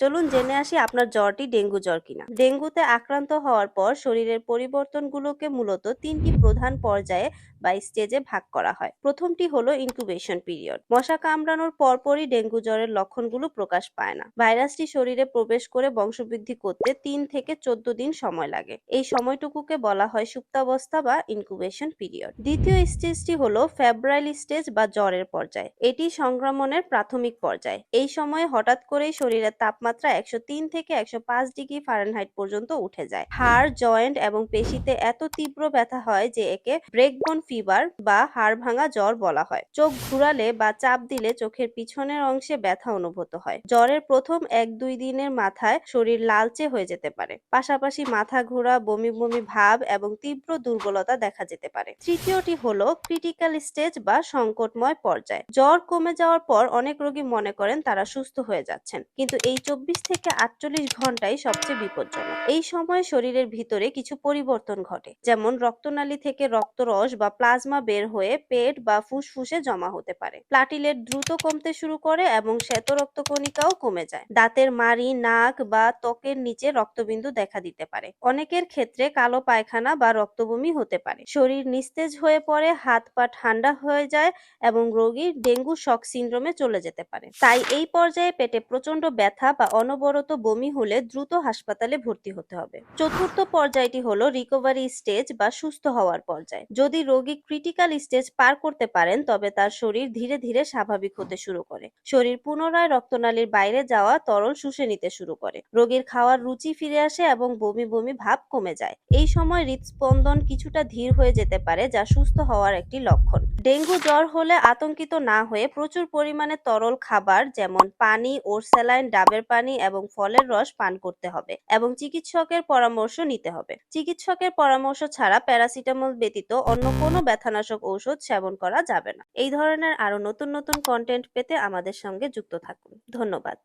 চলুন জেনে আসি আপনার জ্বরটি ডেঙ্গু জ্বর কিনা। ডেঙ্গুতে আক্রান্ত হওয়ার পর শরীরের পরিবর্তনগুলোকে মূলত তিনটি প্রধান পর্যায়ে বা স্টেজে ভাগ করা হয়। প্রথমটি হলো ইনকিউবেশন পিরিয়ড। মশা কামড়ানোর পরপরই ডেঙ্গু জ্বরের লক্ষণগুলো প্রকাশ পায় না। ভাইরাসটি শরীরে প্রবেশ করে বংশবৃদ্ধি করতে 3 থেকে 14 দিন সময় লাগে। এই সময়টুকুকে বলা হয় সুপ্তাবস্থা বা ইনকিউবেশন পিরিয়ড। দ্বিতীয় স্টেজটি হলো ফেব্রাইল স্টেজ বা জ্বরের পর্যায়। এটি সংক্রমণের প্রাথমিক পর্যায়। এই সময়ে হঠাৎ করেই শরীরের তাপমাত্রা 103 থেকে 105 ডিগ্রি ফারেনহাইট পর্যন্ত উঠে যায়। হাড়, জয়েন্ট এবং পেশিতে এত তীব্র ব্যথা হয় যে একে ব্রেকবোন ফিভার বা হাড় ভাঙা জ্বর বলা হয়। চোখ ঘুরালে বা চাপ দিলে চোখের পিছনের অংশে ব্যথা অনুভূত হয়। জ্বরের প্রথম 1-2 দিনের মাথায় শরীর লালচে হয়ে যেতে পারে। পাশাপাশি মাথা ঘোরা, বমি বমি ভাব এবং তীব্র দুর্বলতা দেখা যেতে পারে। তৃতীয়টি হলো ক্রিটিক্যাল স্টেজ বা সংকটময় পর্যায়। জ্বর কমে যাওয়ার পর অনেক রোগী মনে করেন তারা সুস্থ হয়ে যাচ্ছেন, কিন্তু এই 24 থেকে 48 ঘন্টাই সবচেয়ে বিপজ্জনক। এই সময় শরীরের ভিতরে কিছু পরিবর্তন ঘটে, যেমন রক্তনালী থেকে রক্তরস বা প্লাজমা বের হয়ে পেট বা ফুসফুসে জমা হতে পারে। প্লাটিলেট দ্রুত কমতে শুরু করে এবং শ্বেত রক্তকণিকাও কমে যায়। দাঁতের মাড়ি, নাক বা ত্বকের নিচে রক্তবিন্দু দেখা দিতে পারে। অনেকের ক্ষেত্রে কালো পায়খানা বা রক্তবমি হতে পারে। শরীর নিস্তেজ হয়ে পড়ে, হাত পা ঠান্ডা হয়ে যায় এবং রোগী ডেঙ্গু শক সিনড্রোমে চলে যেতে পারে। তাই এই পর্যায়ে পেটে প্রচন্ড ব্যথা বা অনবরত বমি হলে দ্রুত হাসপাতালে ভর্তি হতে হবে। চতুর্থ পর্যায়টি হলো রিকভারি স্টেজ বা সুস্থ হওয়ার পর্যায়। যদি রোগী ক্রিটিক্যাল স্টেজ পার করতে পারেন তবে তার শরীর ধীরে ধীরে স্বাভাবিক হতে শুরু করে। শরীর পুনরায় রক্তনালীর বাইরে যাওয়া তরল শুষে নিতে শুরু করে। রোগীর খাওয়ার রুচি ফিরে আসে এবং বমি বমি ভাব কমে যায়। এই সময় হৃদস্পন্দন কিছুটা ধীর হয়ে যেতে পারে, যা সুস্থ হওয়ার একটি লক্ষণ। ডেঙ্গু জ্বর হলে আতঙ্কিত না হয়ে প্রচুর পরিমাণে তরল খাবার যেমন পানি, ওরস্যালাইন, ডাবের পানি এবং ফলের রস পান করতে হবে এবং চিকিৎসকের পরামর্শ নিতে হবে। চিকিৎসকের পরামর্শ ছাড়া প্যারাসিটামল ব্যতীত অন্য কোনো ব্যথানাশক ঔষধ সেবন করা যাবে না। এই ধরনের আরো নতুন নতুন কন্টেন্ট পেতে আমাদের সঙ্গে যুক্ত থাকুন। ধন্যবাদ।